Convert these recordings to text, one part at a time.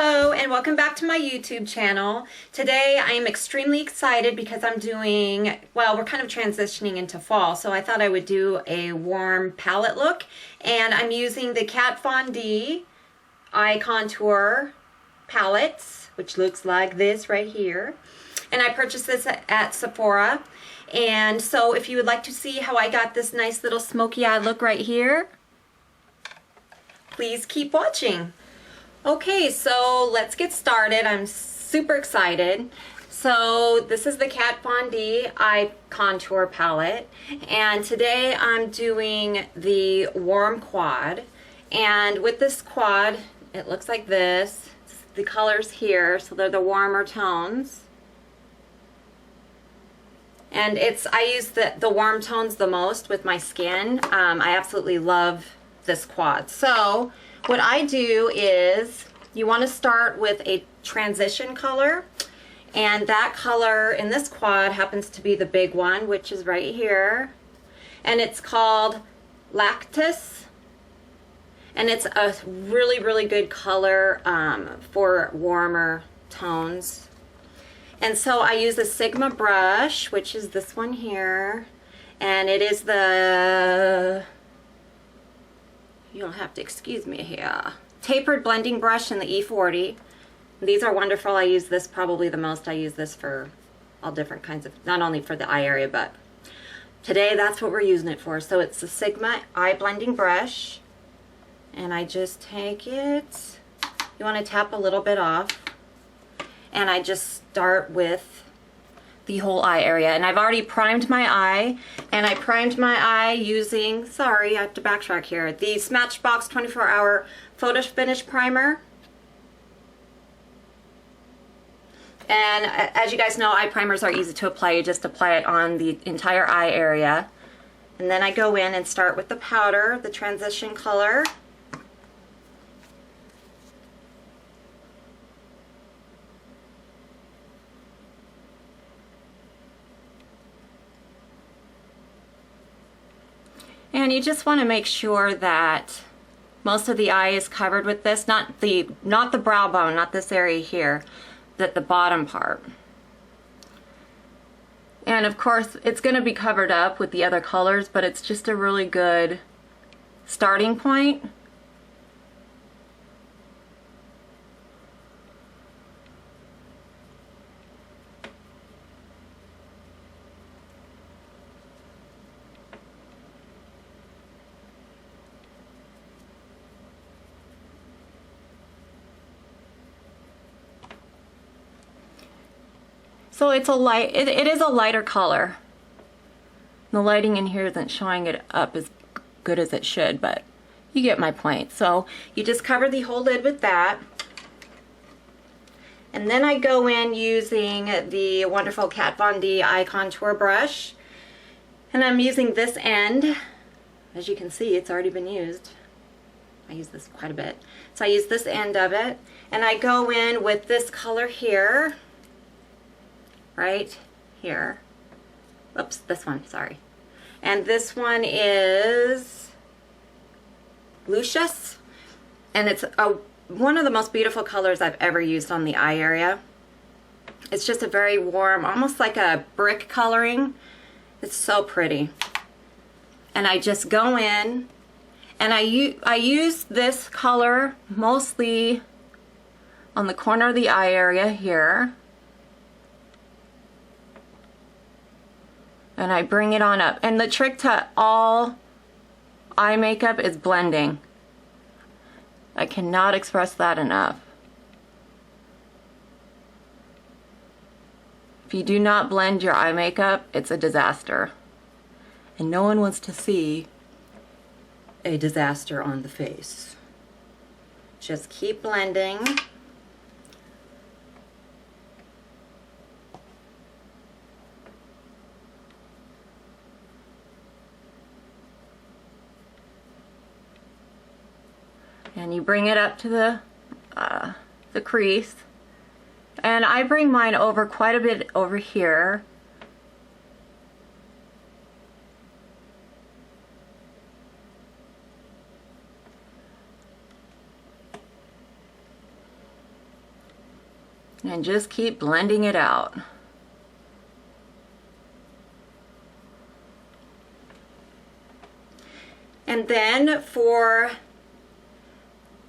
Hello and welcome back to my YouTube channel. Today I am extremely excited because I'm doing, well, we're kind of transitioning into fall, so I thought I would do a warm palette look, and I'm using the Kat Von D Eye Contour palette, which looks like this right here, and I purchased this at Sephora. And so if you would like to see how I got this nice little smoky eye look right here, please keep watching. Okay, so let's get started. I'm super excited. So this is the Kat Von D Eye Contour Palette, and today I'm doing the warm quad. And with this quad, it looks like this. It's the colors here, so they're the warmer tones. And I use the warm tones the most with my skin. I absolutely love this quad. So what I do is, you want to start with a transition color, and that color in this quad happens to be the big one, which is right here, and it's called Lactus, and it's a really good color for warmer tones. And so I use a Sigma brush, which is this one here, and it is the, you'll have to excuse me here, tapered blending brush in the E40. These are wonderful. I use this probably the most. I use this for all different kinds of, not only for the eye area, but today that's what we're using it for. So it's the Sigma eye blending brush, and I just take it, you want to tap a little bit off, and I just start with the whole eye area. And I've already primed my eye, and I primed my eye using, sorry, I have to backtrack here, the Smashbox 24-hour Photo Finish Primer. And as you guys know, eye primers are easy to apply. You just apply it on the entire eye area. And then I go in and start with the powder, the transition color. And you just want to make sure that most of the eye is covered with this, not the brow bone, not this area here, that the bottom part. And of course it's going to be covered up with the other colors, but it's just a really good starting point. So it's a light, it is a lighter color. The lighting in here isn't showing it up as good as it should, but you get my point. So you just cover the whole lid with that. And then I go in using the wonderful Kat Von D Eye Contour brush. And I'm using this end. As you can see, it's already been used. I use this quite a bit. So I use this end of it. And I go in with this color here. Right here. Oops, this one, sorry. And this one is Lucius, and it's one of the most beautiful colors I've ever used on the eye area. It's just a very warm, almost like a brick coloring. It's so pretty. And I just go in, and I use this color mostly on the corner of the eye area here. And I bring it on up. And the trick to all eye makeup is blending. I cannot express that enough. If you do not blend your eye makeup, it's a disaster. And no one wants to see a disaster on the face. Just keep blending. And you bring it up to the crease, and I bring mine over quite a bit over here, And just keep blending it out. And then for,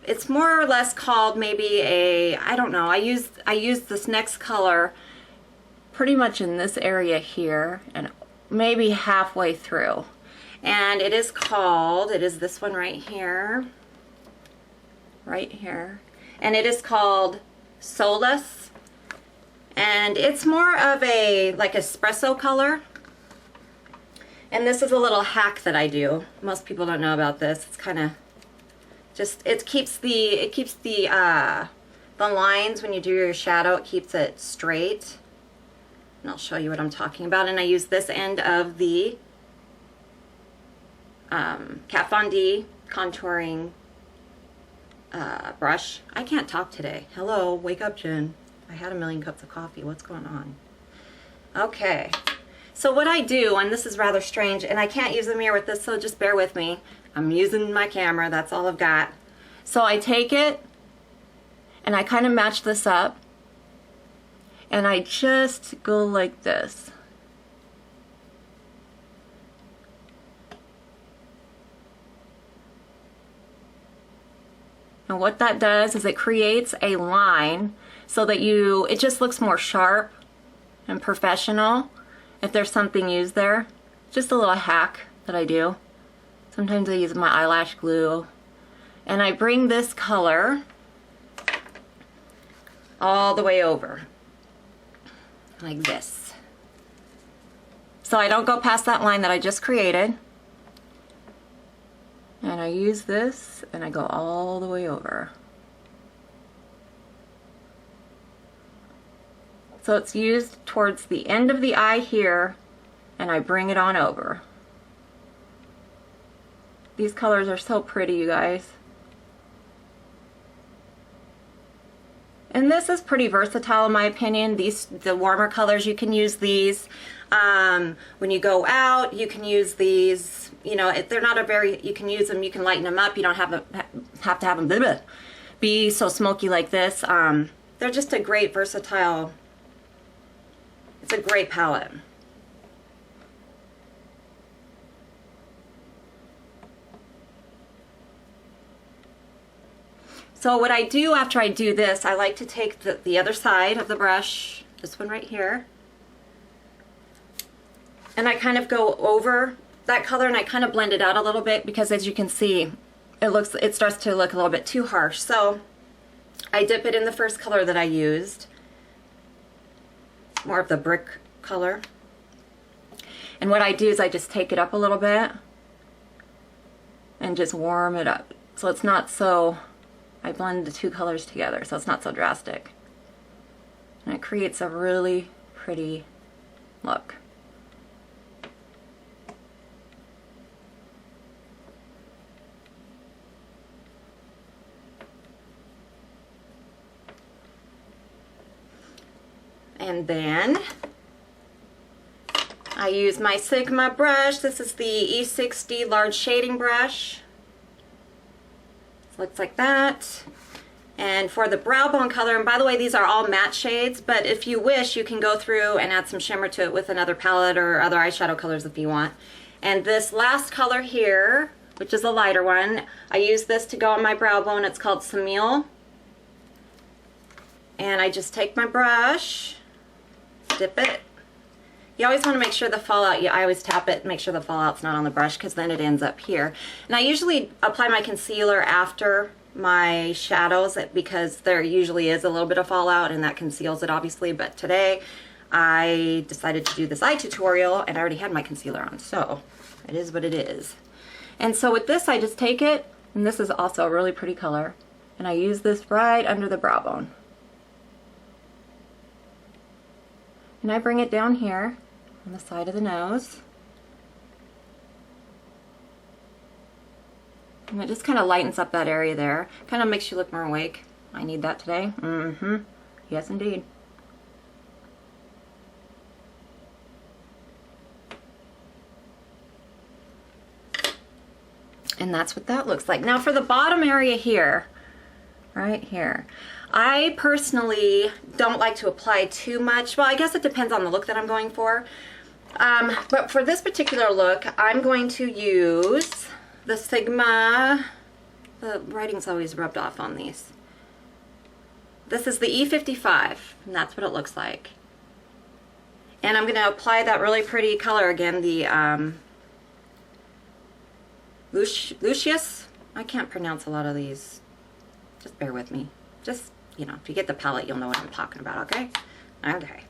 it's more or less called maybe a, I don't know, I use this next color pretty much in this area here and maybe halfway through. And it is called, it is this one right here. Right here. And it is called Solace. And it's more of a, like, espresso color. And this is a little hack that I do. Most people don't know about this. It's kind of just, it keeps the lines when you do your shadow, it keeps it straight. And I'll show you what I'm talking about. And I use this end of the Kat Von D contouring brush. I can't talk today. Hello, wake up, Jen. I had a million cups of coffee. What's going on? Okay. So what I do, and this is rather strange, and I can't use the mirror with this, so just bear with me. I'm using my camera, that's all I've got. So I take it, and I kind of match this up, and I just go like this. And what that does is it creates a line so that it just looks more sharp and professional. If there's something used there, just a little hack that I do. Sometimes I use my eyelash glue. And I bring this color all the way over, like this. So I don't go past that line that I just created. And I use this and I go all the way over. So it's used towards the end of the eye here, and I bring it on over. These colors are so pretty, you guys. And this is pretty versatile in my opinion. The warmer colors, you can use these. When you go out, you can use these. You know, they're not a very, you can use them, you can lighten them up. You don't have to have them be so smoky like this. They're just a great versatile, it's a great palette. So what I do after I do this, I like to take the other side of the brush, this one right here, and I kind of go over that color and I kind of blend it out a little bit because as you can see, it starts to look a little bit too harsh. So I dip it in the first color that I used, more of the brick color. And what I do is I just take it up a little bit and just warm it up. So it's not so, I blend the two colors together so it's not so drastic. And it creates a really pretty look. And then I use my Sigma brush. This is the E60 large shading brush. It looks like that. And for the brow bone color, and by the way, these are all matte shades, but if you wish, you can go through and add some shimmer to it with another palette or other eyeshadow colors if you want. And this last color here, which is a lighter one, I use this to go on my brow bone. It's called Semille. And I just take my brush, dip it. You always want to make sure the fallout, I always tap it, make sure the fallout's not on the brush because then it ends up here. And I usually apply my concealer after my shadows because there usually is a little bit of fallout and that conceals it obviously, but today I decided to do this eye tutorial and I already had my concealer on, so it is what it is. And so with this I just take it, and this is also a really pretty color, and I use this right under the brow bone. And I bring it down here on the side of the nose. And it just kind of lightens up that area there. Kind of makes you look more awake. I need that today. Mm-hmm. Yes, indeed. And that's what that looks like. Now for the bottom area here, right here. I personally don't like to apply too much. Well, I guess it depends on the look that I'm going for. But for this particular look, I'm going to use the Sigma. The writing's always rubbed off on these. This is the E55, and that's what it looks like. And I'm going to apply that really pretty color again, the Lucius. I can't pronounce a lot of these. Just bear with me. Just, you know, if you get the palette, you'll know what I'm talking about, okay? Okay.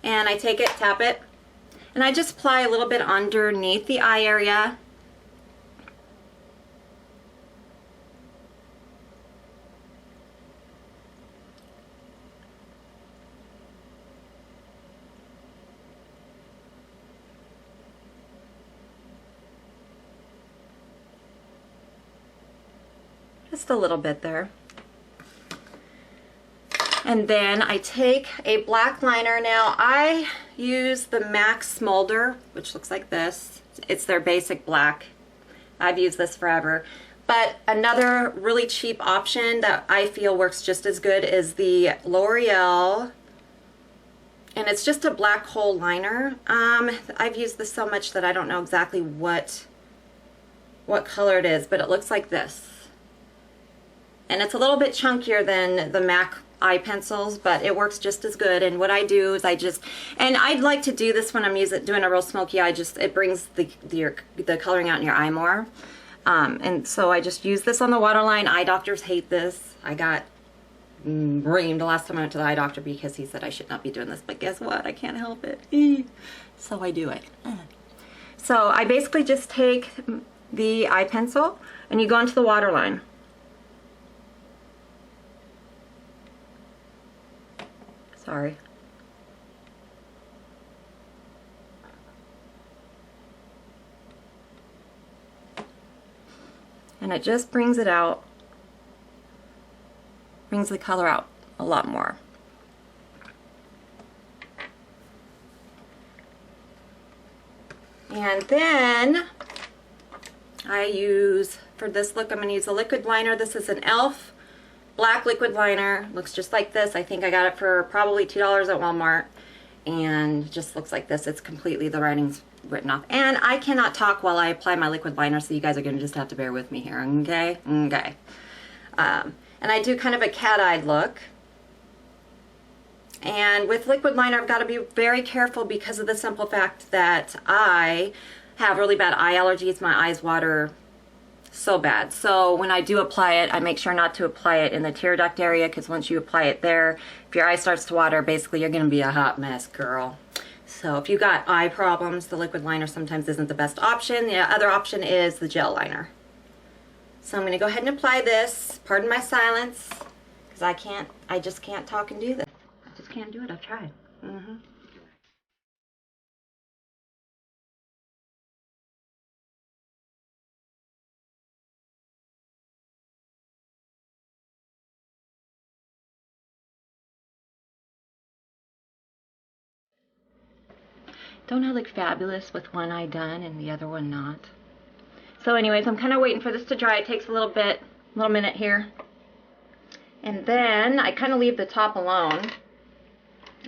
And I take it, tap it, and I just apply a little bit underneath the eye area. Just a little bit there. And then I take a black liner. Now I use the MAC Smolder, which looks like this. It's their basic black. I've used this forever. But another really cheap option that I feel works just as good is the L'Oreal. And it's just a black hole liner. I've used this so much that I don't know exactly what color it is, but it looks like this. And it's a little bit chunkier than the MAC eye pencils, but it works just as good. And what I do is and I'd like to do this when I'm doing a real smoky eye, it brings the coloring out in your eye more. And so I just use this on the waterline. Eye doctors hate this. I got reamed the last time I went to the eye doctor because he said I should not be doing this, but guess what? I can't help it. So I do it. So I basically just take the eye pencil and you go into the waterline. Sorry. And it just brings it out, brings the color out a lot more. And then I use, for this look, I'm going to use a liquid liner. This is an e.l.f. black liquid liner. Looks just like this. I think I got it for probably $2 at Walmart, and just looks like this. It's completely, the writing's written off. And I cannot talk while I apply my liquid liner, so you guys are going to just have to bear with me here, okay? Okay. And I do kind of a cat-eyed look. And with liquid liner, I've got to be very careful because of the simple fact that I have really bad eye allergies. My eyes water so bad. So when I do apply it, I make sure not to apply it in the tear duct area, because once you apply it there, if your eye starts to water, basically you're going to be a hot mess, girl. So if you got eye problems, the liquid liner sometimes isn't the best option. The other option is the gel liner. So I'm going to go ahead and apply this. Pardon my silence, because I just can't talk and do this. I just can't do it. I've tried. Don't I look fabulous with one eye done and the other one not? So anyways, I'm kind of waiting for this to dry. It takes a little minute here. And then I kind of leave the top alone.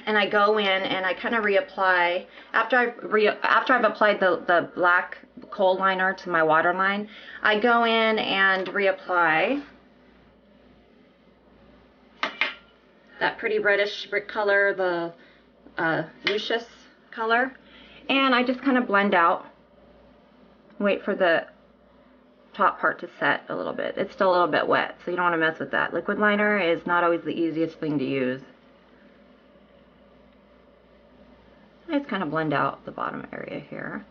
And I go in and I kind of reapply. After I've applied the black kohl liner to my waterline, I go in and reapply that pretty reddish brick color, the Lucius color. And I just kind of blend out, wait for the top part to set a little bit. It's still a little bit wet, so you don't want to mess with that. Liquid liner is not always the easiest thing to use. I just kind of blend out the bottom area here.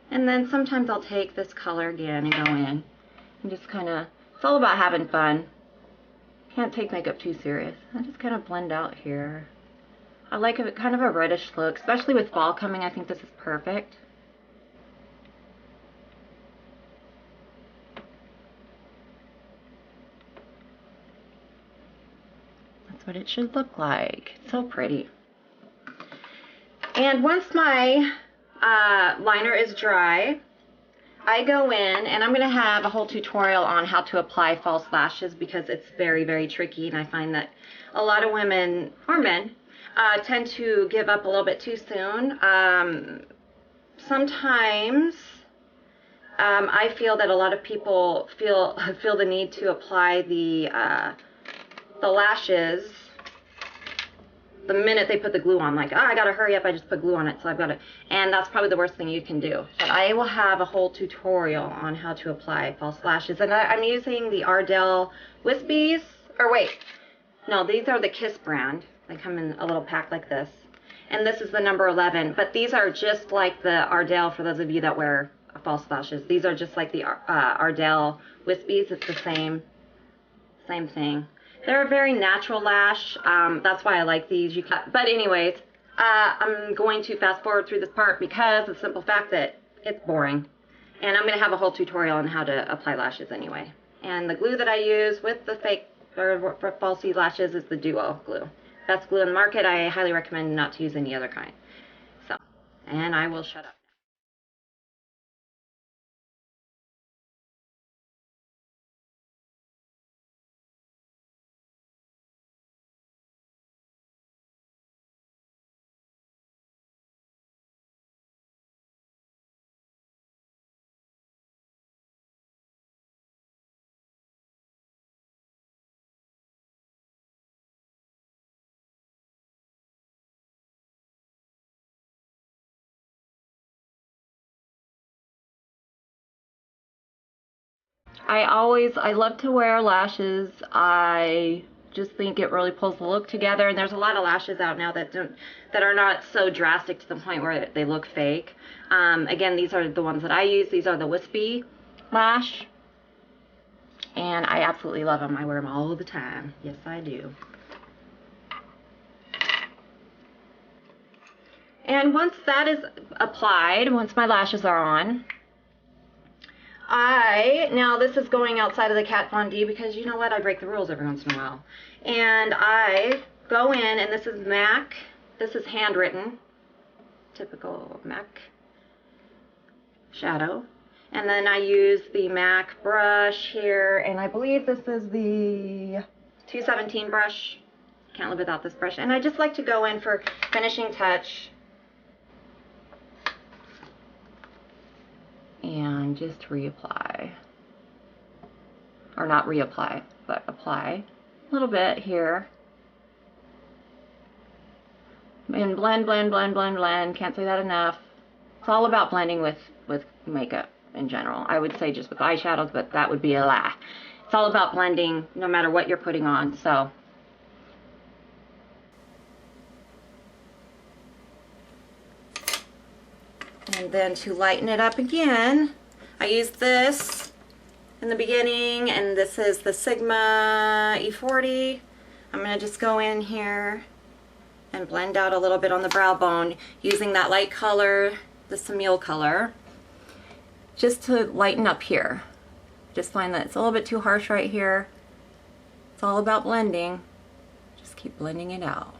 And then sometimes I'll take this color again and go in and just kind of, it's all about having fun. Can't take makeup too serious. I just kind of blend out here. I like a kind of a reddish look, especially with fall coming. I think this is perfect. That's what it should look like. It's so pretty. And once my liner is dry, I go in, and I'm going to have a whole tutorial on how to apply false lashes because it's very, very tricky, and I find that a lot of women, or men, tend to give up a little bit too soon. Sometimes I feel that a lot of people feel the need to apply the lashes the minute they put the glue on, like, oh, I gotta hurry up, I just put glue on it, so I've got to, and that's probably the worst thing you can do. But I will have a whole tutorial on how to apply false lashes, and I'm using the Ardell Wispies, or wait, no, these are the Kiss brand. They come in a little pack like this, and this is the number 11, but these are just like the Ardell, for those of you that wear false lashes. These are just like the Ardell Wispies. It's the same thing. They're a very natural lash. That's why I like these. But anyways, I'm going to fast forward through this part because of the simple fact that it's boring. And I'm going to have a whole tutorial on how to apply lashes anyway. And the glue that I use with the fake or for falsy lashes is the Duo glue. Best glue in the market. I highly recommend not to use any other kind. So, and I will shut up. I love to wear lashes. I just think it really pulls the look together, and there's a lot of lashes out now that are not so drastic to the point where they look fake. Again, these are the ones that I use. These are the Wispy lash, and I absolutely love them. I wear them all the time. Yes, I do. And once that is applied, once my lashes are on, now this is going outside of the Kat Von D because you know what, I break the rules every once in a while. And I go in, and this is MAC, this is handwritten, typical MAC shadow. And then I use the MAC brush here, and I believe this is the 217 brush. Can't live without this brush. And I just like to go in for finishing touch. And just reapply, or not reapply, but apply a little bit here, and blend, blend, blend, blend, blend. Can't say that enough. It's all about blending with makeup in general. I would say just with eyeshadows, but that would be a lie. It's all about blending no matter what you're putting on. So and then to lighten it up again, I use this in the beginning, and this is the Sigma E40. I'm going to just go in here and blend out a little bit on the brow bone using that light color, the Semille color, just to lighten up here. Just find that it's a little bit too harsh right here. It's all about blending. Just keep blending it out.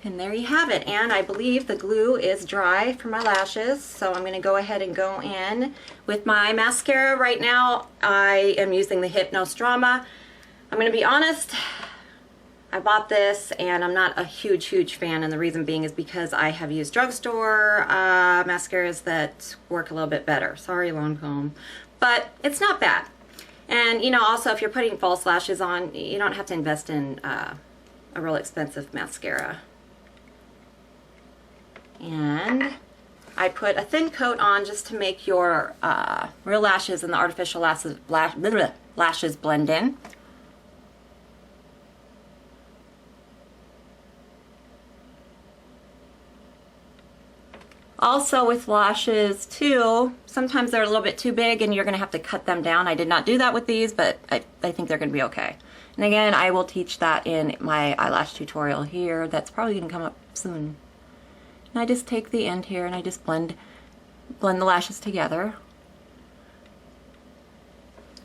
And there you have it. And I believe the glue is dry for my lashes, so I'm going to go ahead and go in with my mascara. Right now I am using the Hypnostrama. I'm going to be honest, I bought this and I'm not a huge fan, and the reason being is because I have used drugstore mascaras that work a little bit better. Sorry, Lancome, but it's not bad. And you know, also if you're putting false lashes on, you don't have to invest in a real expensive mascara. And I put a thin coat on just to make your real lashes and the artificial lashes blend in. Also with lashes too, sometimes they're a little bit too big and you're going to have to cut them down. I did not do that with these, but I think they're going to be okay. And again, I will teach that in my eyelash tutorial here. That's probably going to come up soon. And I just take the end here and I just blend the lashes together.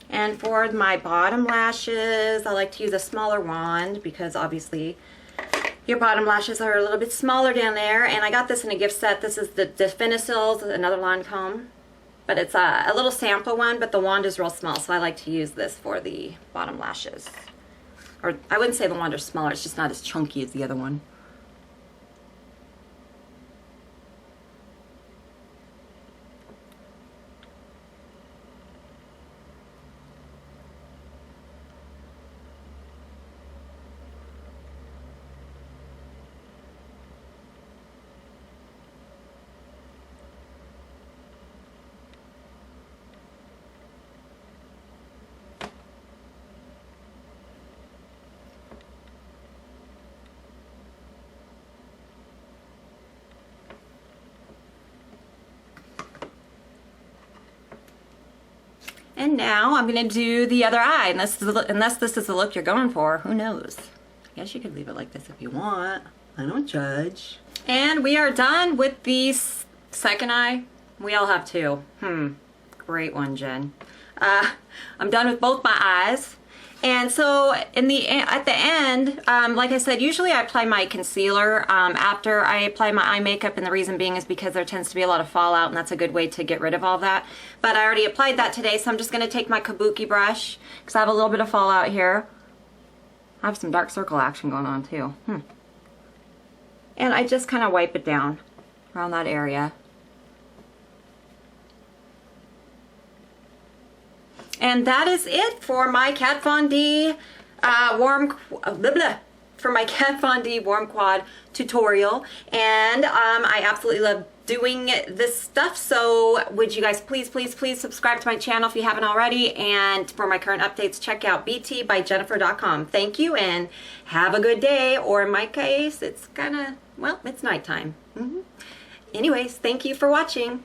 And for my bottom lashes, I like to use a smaller wand because obviously your bottom lashes are a little bit smaller down there, and I got this in a gift set. This is the Definicils, another Lancome, but it's a little sample one, but the wand is real small, so I like to use this for the bottom lashes. Or I wouldn't say the wand is smaller, it's just not as chunky as the other one. And now I'm going to do the other eye, unless this is the look you're going for. Who knows? I guess you could leave it like this if you want. I don't judge. And we are done with the second eye. We all have two. Great one, Jen. I'm done with both my eyes. And so at the end, like I said, usually I apply my concealer after I apply my eye makeup, and the reason being is because there tends to be a lot of fallout, and that's a good way to get rid of all that. But I already applied that today, so I'm just going to take my kabuki brush, because I have a little bit of fallout here. I have some dark circle action going on too. And I just kind of wipe it down around that area. And that is it for my Kat Von D warm quad tutorial. And I absolutely love doing this stuff. So would you guys please subscribe to my channel if you haven't already. And for my current updates, check out btbyjennifer.com. Thank you and have a good day. Or in my case, it's kind of, well, it's nighttime. Anyways, thank you for watching.